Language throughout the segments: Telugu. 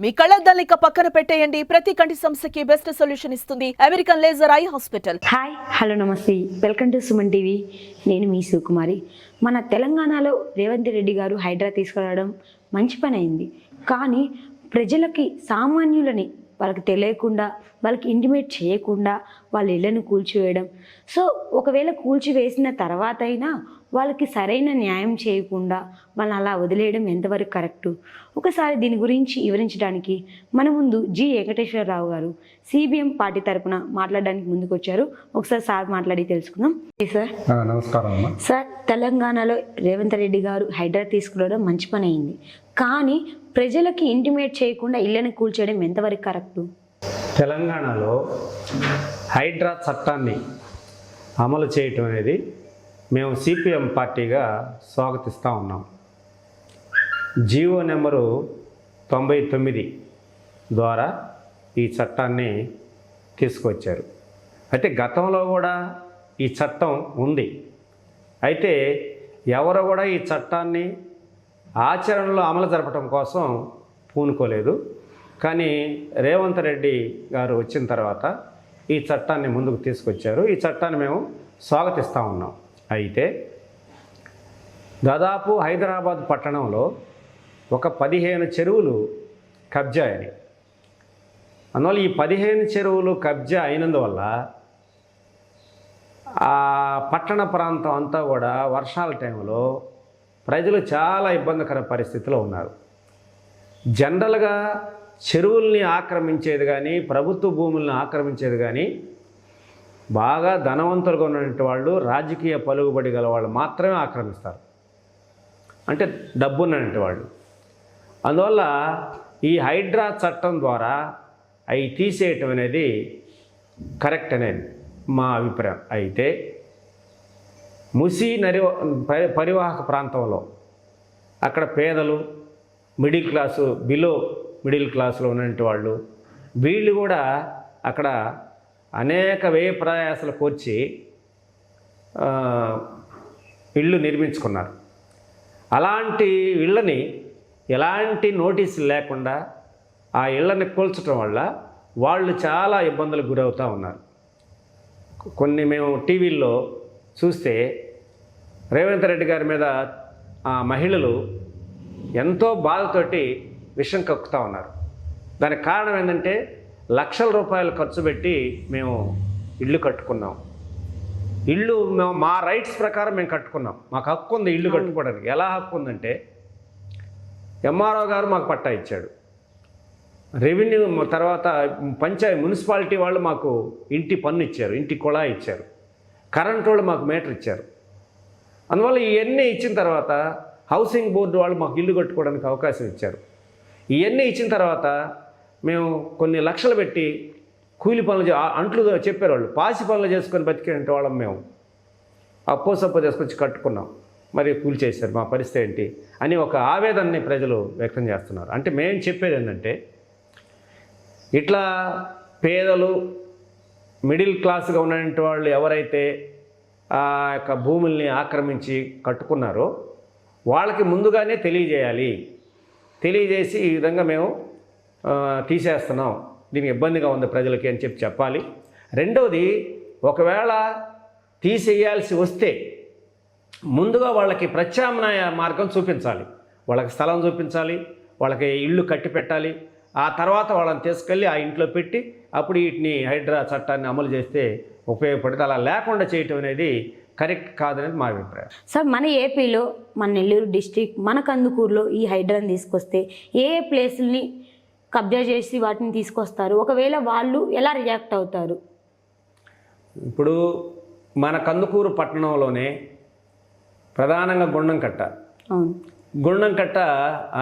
మీ కళ్ళద్దాలిక పక్కన పెట్టేయండి. ప్రతి కంటి సమస్యకి బెస్ట్ సొల్యూషన్ ఇస్తుంది American laser eye hospital. Hi hello నమస్తే, వెల్కమ్ టు సుమన్ టీవీ. నేను మీ సుకుమారి. మన తెలంగాణలో రేవంత్ రెడ్డి గారు హైడ్రా తీసుకురావడం మంచి పని అయింది. కానీ ప్రజలకి, సామాన్యులని వాళ్ళకి తెలియకుండా, వాళ్ళకి ఇంటిమేట్ చేయకుండా వాళ్ళ ఇళ్లను కూల్చివేయడం. సో ఒకవేళ కూల్చివేసిన తర్వాత అయినా వాళ్ళకి సరైన న్యాయం చేయకుండా వాళ్ళని అలా వదిలేయడం ఎంతవరకు కరెక్టు? ఒకసారి దీని గురించి వివరించడానికి మన ముందు జి వెంకటేశ్వరరావు గారు సిబిఎం పార్టీ తరఫున మాట్లాడడానికి ముందుకు వచ్చారు. ఒకసారి సార్ మాట్లాడి తెలుసుకుందాం. సార్ నమస్కారం. సార్, తెలంగాణలో రేవంత్ రెడ్డి గారు హైడ్రా తీసుకురావడం మంచి పని అయింది. కానీ ప్రజలకి ఇంటిమేట్ చేయకుండా ఇళ్లను కూల్చేయడం ఎంతవరకు కరెక్టు? తెలంగాణలో హైడ్రా చట్టాన్ని అమలు చేయటం అనేది మేము సిపిఎం పార్టీగా స్వాగతిస్తూ ఉన్నాం. జీవో నెంబరు 99 ద్వారా ఈ చట్టాన్ని తీసుకొచ్చారు. అయితే గతంలో కూడా ఈ చట్టం ఉంది. అయితే ఎవరు కూడా ఈ చట్టాన్ని ఆచరణలో అమలు జరపడం కోసం పూనుకోలేదు. కానీ రేవంత్ రెడ్డి గారు వచ్చిన తర్వాత ఈ చట్టాన్ని ముందుకు తీసుకొచ్చారు. ఈ చట్టాన్ని మేము స్వాగతిస్తూ ఉన్నాం. అయితే దాదాపు హైదరాబాద్ పట్టణంలో ఒక 15 చెరువులు కబ్జా అయినాయి. అందువల్ల ఈ 15 చెరువులు కబ్జా అయినందువల్ల ఆ పట్టణ ప్రాంతం అంతా కూడా వర్షాల టైంలో ప్రజలు చాలా ఇబ్బందికర పరిస్థితిలో ఉన్నారు. జనరల్గా చెరువుల్ని ఆక్రమించేది కానీ, ప్రభుత్వ భూముల్ని ఆక్రమించేది కానీ బాగా ధనవంతులుగా ఉన్నటువంటి వాళ్ళు, రాజకీయ పలుకుబడి గల వాళ్ళు మాత్రమే ఆక్రమిస్తారు, అంటే డబ్బున్నటువంటి వాళ్ళు. అందువల్ల ఈ హైడ్రా చట్టం ద్వారా అవి తీసేయటం అనేది కరెక్ట్ అనేది మా అభిప్రాయం. అయితే మూసీ పరివాహక ప్రాంతంలో అక్కడ పేదలు, మిడిల్ క్లాసు, బిలో మిడిల్ క్లాసులో ఉన్నటువంటి వాళ్ళు, వీళ్ళు కూడా అక్కడ అనేక వ్యయ ప్రయాసాలు కోర్చి ఇళ్ళు నిర్మించుకున్నారు. అలాంటి ఇళ్ళని ఎలాంటి నోటీసులు లేకుండా ఆ ఇళ్ళని కూల్చడం వల్ల వాళ్ళు చాలా ఇబ్బందులకు గురవుతూ ఉన్నారు. కొన్ని మేము టీవీల్లో చూస్తే రేవంత్ రెడ్డి గారి మీద ఆ మహిళలు ఎంతో బాధతోటి విషం కక్కుతూ ఉన్నారు. దానికి కారణం ఏంటంటే లక్షల రూపాయలు ఖర్చు పెట్టి మేము ఇల్లు కట్టుకున్నాం. ఇల్లు మా రైట్స్ ప్రకారం మేము కట్టుకున్నాం. మాకు హక్కు ఉంది ఇల్లు కట్టుకోవడానికి. ఎలా హక్కు ఉందంటే ఎంఆర్ఓ గారు మాకు పట్టా ఇచ్చాడు, రెవెన్యూ తర్వాత మున్సిపాలిటీ వాళ్ళు మాకు ఇంటి పన్ను ఇచ్చారు, ఇంటి కుళాయి ఇచ్చారు, కరెంట్ వాళ్ళు మాకు మీటర్ ఇచ్చారు. అందువల్ల ఇవన్నీ ఇచ్చిన తర్వాత హౌసింగ్ బోర్డు వాళ్ళు మాకు ఇల్లు కట్టుకోవడానికి అవకాశం ఇచ్చారు. ఇవన్నీ ఇచ్చిన తర్వాత మేము కొన్ని లక్షలు పెట్టి కూలి పనులు అంట్లు చెప్పారు వాళ్ళు, పాసి పనులు చేసుకొని బతికే వాళ్ళం మేము. అప్పో సప్పో తీసుకొచ్చి కట్టుకున్నాం, మరి కూలి చేశారు, మా పరిస్థితి ఏంటి అని ఒక ఆవేదనని ప్రజలు వ్యక్తం చేస్తున్నారు. అంటే మేము చెప్పేది ఏంటంటే, ఇట్లా పేదలు, మిడిల్ క్లాస్గా ఉన్నటువంటి వాళ్ళు ఎవరైతే ఆ యొక్క భూముల్ని ఆక్రమించి కట్టుకున్నారో వాళ్ళకి ముందుగానే తెలియజేసి ఈ విధంగా మేము తీసేస్తున్నాం, దీనికి ఇబ్బందిగా ఉంది ప్రజలకి అని చెప్పాలి. రెండవది, ఒకవేళ తీసేయాల్సి వస్తే ముందుగా వాళ్ళకి ప్రత్యామ్నాయ మార్గం చూపించాలి. వాళ్ళకి స్థలం చూపించాలి, వాళ్ళకి ఇళ్ళు కట్టి పెట్టాలి. ఆ తర్వాత వాళ్ళని తీసుకెళ్ళి ఆ ఇంట్లో పెట్టి అప్పుడు వీటిని హైడ్రా చట్టాన్ని అమలు చేస్తే ఉపయోగపడుతుంది. అలా లేకుండా చేయటం అనేది కరెక్ట్ కాదనేది మా అభిప్రాయం. సార్, మన ఏపీలో, మన నెల్లూరు డిస్టిక్, మన కందుకూరులో ఈ హైడ్రాని తీసుకొస్తే ఏ ప్లేసుల్ని కబ్జా చేసి వాటిని తీసుకొస్తారు? ఒకవేళ వాళ్ళు ఎలా రియాక్ట్ అవుతారు? ఇప్పుడు మన కందుకూరు పట్టణంలోనే ప్రధానంగా గుండంకట్ట. అవును, గుండంకట్ట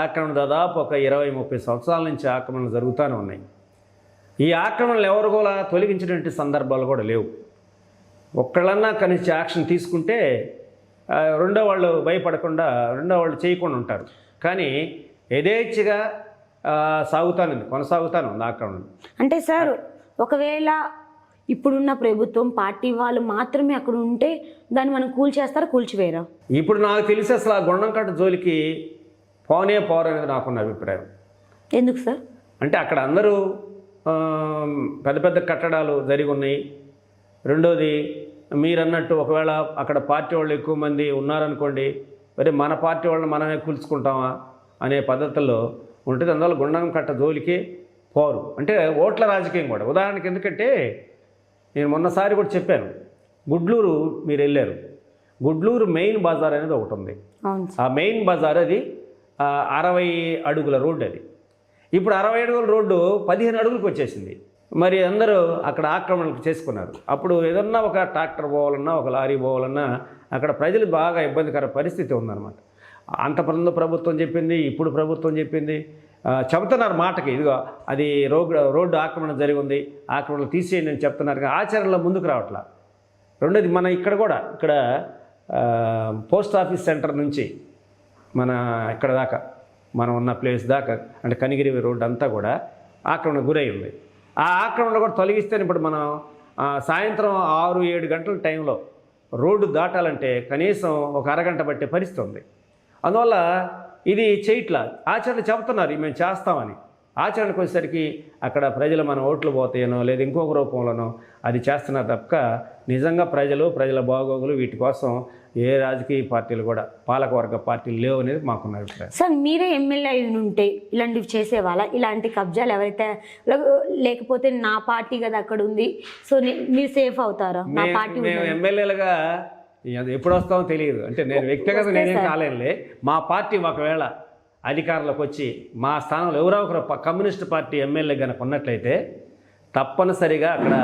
ఆక్రమణ దాదాపు ఒక 20-30 సంవత్సరాల నుంచి ఆక్రమణలు జరుగుతూనే ఉన్నాయి. ఈ ఆక్రమణలు ఎవరు కూడా తొలగించినటువంటి సందర్భాలు కూడా లేవు. ఒక్కళ్ళన్నా కనీసం యాక్షన్ తీసుకుంటే రెండో వాళ్ళు భయపడకుండా, రెండో వాళ్ళు చేయకుండా ఉంటారు. కానీ యథేచ్ఛగా కొనసాగుతాను ఉంది ఆక్రమణ. అంటే సార్, ఒకవేళ ఇప్పుడున్న ప్రభుత్వం పార్టీ వాళ్ళు మాత్రమే అక్కడ ఉంటే దాన్ని మనం కూల్చివేరా? ఇప్పుడు నాకు తెలిసి అసలు ఆ గుండంకట్ట జోలికి పోనే పోరనేది నాకున్న అభిప్రాయం. ఎందుకు సార్? అంటే అక్కడ అందరూ పెద్ద పెద్ద కట్టడాలు జరిగి ఉన్నాయి. రెండోది మీరన్నట్టు ఒకవేళ అక్కడ పార్టీ వాళ్ళు ఎక్కువ మంది ఉన్నారనుకోండి, మరి మన పార్టీ వాళ్ళని మనమే కూల్చుకుంటామా అనే పద్ధతుల్లో ఉంటుంది. అందువల్ల గుండం కట్ట జోలికి పోరు. అంటే ఓట్ల రాజకీయం కూడా. ఉదాహరణకి ఎందుకంటే నేను మొన్నసారి కూడా చెప్పాను, గుడ్లూరు మీరు వెళ్ళారు, గుడ్లూరు మెయిన్ బజార్ అనేది ఒకటి ఉంది. ఆ మెయిన్ బజార్ అది 60 అడుగుల రోడ్డు. అది ఇప్పుడు 60 అడుగుల రోడ్డు 15 అడుగులకు వచ్చేసింది. మరి అందరూ అక్కడ ఆక్రమణలు చేసుకున్నారు. అప్పుడు ఏదన్నా ఒక ట్రాక్టర్ పోవాలన్నా, ఒక లారీ పోవాలన్నా అక్కడ ప్రజలు బాగా ఇబ్బందికర పరిస్థితి ఉందన్నమాట. అంతకుముందు ప్రభుత్వం చెప్పింది, ఇప్పుడు ప్రభుత్వం చెప్పింది, చెబుతున్నారు మాటకి, ఇదిగో అది రోడ్డు ఆక్రమణ జరిగి ఉంది, ఆక్రమణలు తీసేయండి అని చెప్తున్నారు, కానీ ఆచరణలో ముందుకు రావట్లా. రెండోది మన ఇక్కడ పోస్ట్ ఆఫీస్ సెంటర్ నుంచి మన ఇక్కడ దాకా మనం ఉన్న ప్లేస్ దాకా అంటే కనిగిరి రోడ్డు అంతా కూడా ఆక్రమణ గురై ఉంది. ఆ ఆక్రమణ కూడా తొలగిస్తే ఇప్పుడు మనం సాయంత్రం 6-7 గంటల టైంలో రోడ్డు దాటాలంటే కనీసం ఒక అరగంట పట్టే పరిస్థితి ఉంది. అందువల్ల ఇది చేయట్లా. ఆచరణ చెబుతున్నారు మేము చేస్తామని, ఆచరణకు వచ్చేసరికి అక్కడ ప్రజలు మన ఓట్లు పోతాయనో లేదా ఇంకొక రూపంలోనో అది చేస్తున్నారు తప్ప నిజంగా ప్రజల బాగోగులు వీటి కోసం ఏ రాజకీయ పార్టీలు కూడా పాలకవర్గ పార్టీలు లేవు అనేది మాకున్న అభిప్రాయం. సార్ మీరే ఎమ్మెల్యే అయి ఉంటే ఇలాంటివి చేసేవాళ్ళ? ఇలాంటి కబ్జాలు ఎవరైతే లేకపోతే నా పార్టీ కదా అక్కడ ఉంది, సో మీరు సేఫ్ అవుతారా? నా పార్టీ మేము ఎమ్మెల్యేలుగా ఎప్పుడు వస్తామో తెలియదు. అంటే నేను వ్యక్తిగతంగా నేనేం కాలేనులే. మా పార్టీ ఒకవేళ అధికారంలోకి వచ్చి మా స్థానంలో ఎవరో ఒకరు కమ్యూనిస్ట్ పార్టీ ఎమ్మెల్యే కనుక ఉన్నట్లయితే తప్పనిసరిగా అక్కడ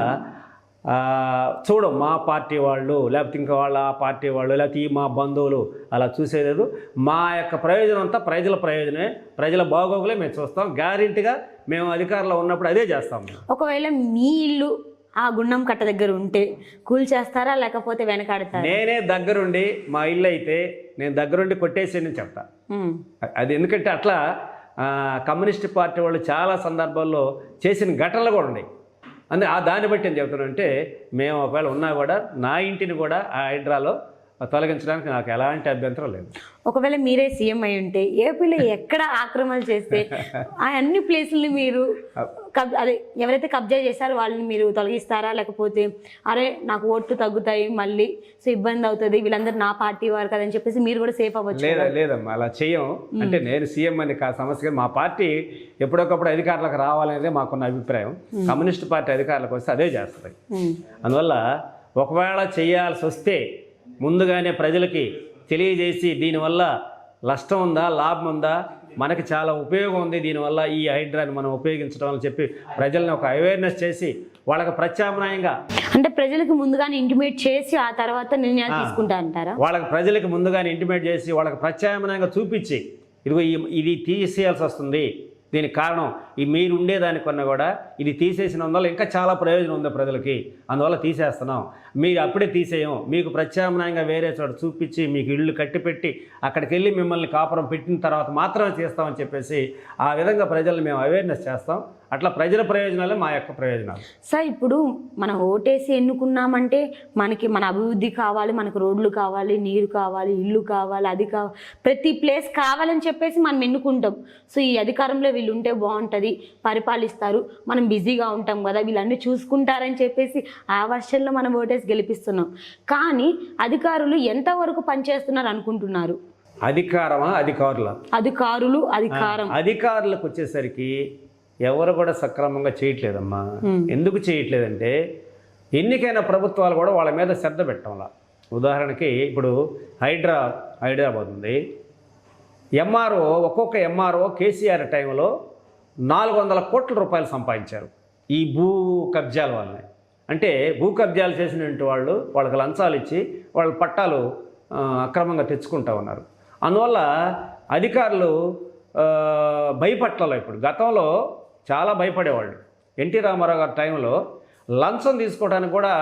చూడం మా పార్టీ వాళ్ళు లేకపోతే ఇంకా వాళ్ళ ఆ పార్టీ వాళ్ళు లేకపోతే ఈ మా బంధువులు అలా చూసేలేదు. మా యొక్క ప్రయోజనం అంతా ప్రజల ప్రయోజనమే, ప్రజల బాగోగులే మేము చూస్తాం. గ్యారెంటీగా మేము అధికారంలో ఉన్నప్పుడు అదే చేస్తాం. ఒకవేళ మీ ఇల్లు ఆ గుండం కట్ట దగ్గర ఉంటే కూల్ చేస్తారా లేకపోతే వెనకాడతారా? నేనే దగ్గరుండి మా ఇల్లు అయితే నేను దగ్గరుండి కొట్టేసేయని చెప్తా. అది ఎందుకంటే అట్లా కమ్యూనిస్ట్ పార్టీ వాళ్ళు చాలా సందర్భాల్లో చేసిన ఘటనలు కూడా ఉన్నాయి. అందుకే దాన్ని బట్టి ఏం చెప్తున్నాను అంటే మేము ఒకవేళ ఉన్నా కూడా నా ఇంటిని కూడా ఆ హైడ్రాలో తొలగించడానికి నాకు ఎలాంటి అభ్యంతరం లేదు. ఒకవేళ మీరే సీఎం అయి ఉంటే ఏపీలో ఎక్కడ ఆక్రమణలు చేస్తే ఆ అన్ని ప్లేసుల్ని మీరు అదే ఎవరైతే కబ్జా చేశారో వాళ్ళని మీరు తొలగిస్తారా లేకపోతే అరే నాకు ఓట్లు తగ్గుతాయి మళ్ళీ సో ఇబ్బంది అవుతుంది వీళ్ళందరూ నా పార్టీ వారు కదని చెప్పేసి మీరు కూడా సేఫ్ అవ్వచ్చు? లేదమ్మా అలా చెయ్యం. అంటే నేను సీఎం అని సమస్య, మా పార్టీ ఎప్పుడొకప్పుడు అధికారులకు రావాలనేదే మాకున్న అభిప్రాయం. కమ్యూనిస్ట్ పార్టీ అధికారులకు వస్తే అదే చేస్తుంది. అందువల్ల ఒకవేళ చేయాల్సి వస్తే ముందుగానే ప్రజలకి తెలియజేసి దీనివల్ల నష్టం ఉందా లాభం ఉందా, మనకి చాలా ఉపయోగం ఉంది దీనివల్ల ఈ హైడ్రాని మనం ఉపయోగించడం అని చెప్పి ప్రజల్ని ఒక అవేర్నెస్ చేసి వాళ్ళకి ప్రత్యామ్నాయంగా అంటే ప్రజలకు ముందుగానే ఇంటిమేట్ చేసి ఆ తర్వాత నిర్ణయాలు తీసుకుంటా అంటారా? వాళ్ళకి ప్రజలకు ముందుగానే ఇంటిమేట్ చేసి వాళ్ళకి ప్రత్యామ్నాయంగా చూపించి ఇదిగో ఇది తీసేయాల్సి వస్తుంది, దీనికి కారణం ఈ మీరు ఉండేదానికన్నా కూడా ఇది తీసేసినందువల్ల ఇంకా చాలా ప్రయోజనం ఉంది ప్రజలకి, అందువల్ల తీసేస్తున్నాం, మీరు అప్పుడే తీసేయం, మీకు ప్రత్యామ్నాయంగా వేరే చోట చూపించి మీకు ఇళ్ళు కట్టిపెట్టి అక్కడికి వెళ్ళి మిమ్మల్ని కాపురం పెట్టిన తర్వాత మాత్రమే చేస్తామని చెప్పేసి ఆ విధంగా ప్రజల్ని మేము అవేర్నెస్ చేస్తాం. అట్లా ప్రజల ప్రయోజనాలే మా యొక్క ప్రయోజనాలు. సార్ ఇప్పుడు మనం ఓటేసి ఎన్నుకున్నామంటే మనకి మన అభివృద్ధి కావాలి, మనకు రోడ్లు కావాలి, నీరు కావాలి, ఇల్లు కావాలి, అది కావాలి, ప్రతి ప్లేస్ కావాలని చెప్పేసి మనం ఎన్నుకుంటాం. సో ఈ అధికారంలో వీళ్ళు ఉంటే బాగుంటుంది, పరిపాలిస్తారు, మనం బిజీగా ఉంటాం కదా, వీళ్ళన్నీ చూసుకుంటారని చెప్పేసి ఆ వర్షంలో మనం ఓటేసి గెలిపిస్తున్నాం. కానీ అధికారులు ఎంతవరకు పనిచేస్తున్నారు అనుకుంటున్నారు? అధికారమా అధికారులకు వచ్చేసరికి ఎవరు కూడా సక్రమంగా చేయట్లేదమ్మా. ఎందుకు చేయట్లేదంటే ఎన్నికైన ప్రభుత్వాలు కూడా వాళ్ళ మీద శ్రద్ధ పెట్టడంలా. ఉదాహరణకి ఇప్పుడు హైదరాబాద్ ఉంది, ఎంఆర్ఓ ఒక్కొక్క ఎంఆర్ఓ కేసీఆర్ టైంలో 400 కోట్ల రూపాయలు సంపాదించారు ఈ భూ కబ్జాల వల్లనే. అంటే భూ కబ్జాలు చేసినటువంటి వాళ్ళకి లంచాలు ఇచ్చి వాళ్ళ పట్టాలు అక్రమంగా తెచ్చుకుంటా ఉన్నారు. అందువల్ల అధికారులు భయపట్టాలి. ఇప్పుడు గతంలో చాలా భయపడేవాళ్ళు. ఎన్టీ రామారావు గారి టైంలో లంచం తీసుకోవడానికి కూడా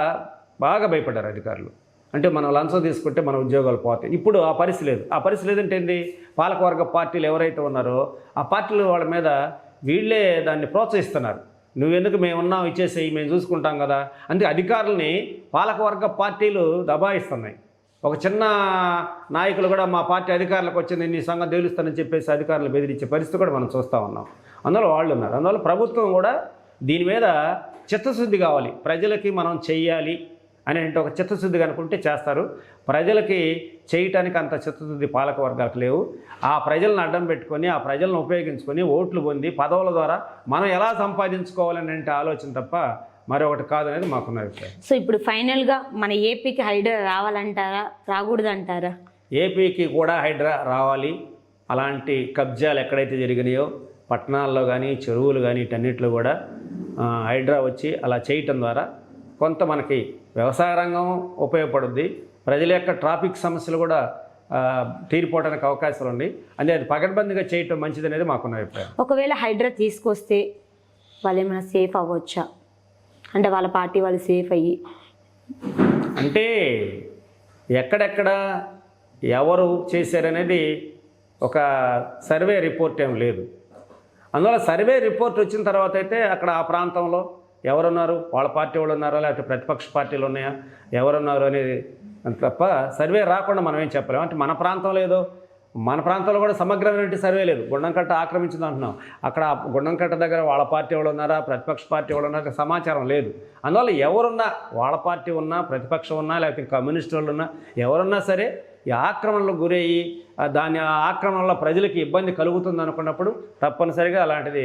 బాగా భయపడ్డారు అధికారులు. అంటే మనం లంచం తీసుకుంటే మన ఉద్యోగాలు పోతాయి. ఇప్పుడు ఆ పరిస్థితి లేదు. ఆ పరిస్థితి లేదంటే ఏంటి, పాలకవర్గ పార్టీలు ఎవరైతే ఉన్నారో ఆ పార్టీలు వాళ్ళ మీద వీళ్ళే దాన్ని ప్రోత్సహిస్తున్నారు. నువ్వెందుకు మేము ఉన్నాం ఇచ్చేసేయి, మేము చూసుకుంటాం కదా. అందుకే అధికారులని పాలకవర్గ పార్టీలు దబాయిస్తున్నాయి. ఒక చిన్న నాయకులు కూడా మా పార్టీ అధికారులకు వచ్చింది నీ సంగతి తేలుస్తానని చెప్పేసి అధికారులు బెదిరించే పరిస్థితి కూడా మనం చూస్తూ ఉన్నాం. అందువల్ల వాళ్ళు ఉన్నారు. అందువల్ల ప్రభుత్వం కూడా దీని మీద చిత్తశుద్ధి కావాలి. ప్రజలకి మనం చెయ్యాలి అని ఒక చిత్తశుద్ధిగా అనుకుంటే చేస్తారు. ప్రజలకి చేయటానికి అంత చిత్తశుద్ధి పాలక వర్గాలకు లేవు. ఆ ప్రజలను అడ్డం పెట్టుకొని ఆ ప్రజలను ఉపయోగించుకొని ఓట్లు పొంది పదవుల ద్వారా మనం ఎలా సంపాదించుకోవాలని అంటే ఆలోచన తప్ప మరొకటి కాదనేది మాకున్న అభిప్రాయం. సో ఇప్పుడు ఫైనల్గా మన ఏపీకి హైడ్రా రావాలంటారా, రాకూడదంటారా? ఏపీకి కూడా హైడ్రా రావాలి. అలాంటి కబ్జాలు ఎక్కడైతే జరిగినాయో పట్టణాల్లో కానీ చెరువులు కానీ వీటన్నిటిలో కూడా హైడ్రా వచ్చి అలా చేయటం ద్వారా కొంత మనకి వ్యవసాయ రంగం ఉపయోగపడుద్ది. ప్రజల యొక్క ట్రాఫిక్ సమస్యలు కూడా తీరిపోవడానికి అవకాశాలు ఉన్నాయి. అంటే అది పకడ్బందీగా చేయటం మంచిది అనేది మాకున్న అభిప్రాయం. ఒకవేళ హైడ్రా తీసుకొస్తే వాళ్ళు ఏమైనా సేఫ్ అవ్వచ్చా? అంటే వాళ్ళ పార్టీ వాళ్ళు సేఫ్ అయ్యి, అంటే ఎక్కడెక్కడ ఎవరు చేశారనేది ఒక సర్వే రిపోర్ట్ ఏం లేదు. అందువల్ల సర్వే రిపోర్ట్ వచ్చిన తర్వాత అయితే అక్కడ ఆ ప్రాంతంలో ఎవరున్నారు, వాళ్ళ పార్టీ వాళ్ళు ఉన్నారా లేకపోతే ప్రతిపక్ష పార్టీలు ఉన్నాయా, ఎవరున్నారు అనేది తప్ప సర్వే రాకుండా మనం ఏం చెప్పలేము. అంటే మన ప్రాంతంలో ఏదో మన ప్రాంతంలో కూడా సమగ్రమైన సర్వే లేదు. గుండంకట్ట ఆక్రమించింది అంటున్నాం. అక్కడ గుండంకట్ట దగ్గర వాళ్ళ పార్టీ వాళ్ళు ఉన్నారా ప్రతిపక్ష పార్టీ వాళ్ళు ఉన్నారా సమాచారం లేదు. అందువల్ల ఎవరున్నా వాళ్ళ పార్టీ ఉన్నా ప్రతిపక్షం ఉన్నా లేకపోతే కమ్యూనిస్ట్ వాళ్ళు ఉన్నా ఎవరున్నా సరే ఈ ఆక్రమణలకు గురయ్యి దాని ఆక్రమణలో ప్రజలకి ఇబ్బంది కలుగుతుంది అనుకున్నప్పుడు తప్పనిసరిగా అలాంటిది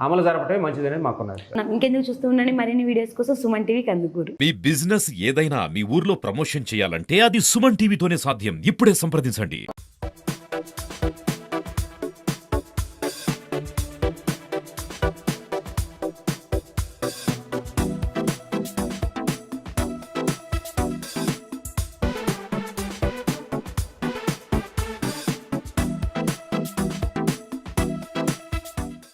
అమలు జరపటమే మంచిదనేది మాకున్నది. ఇంకెందుకు చూస్తూ ఉండండి మరిన్ని వీడియోస్ కోసం సుమన్ టీవీ కందుకూరు. మీ బిజినెస్ ఏదైనా మీ ఊర్లో ప్రమోషన్ చేయాలంటే అది సుమన్ టీవీతోనే సాధ్యం. ఇప్పుడే సంప్రదించండి.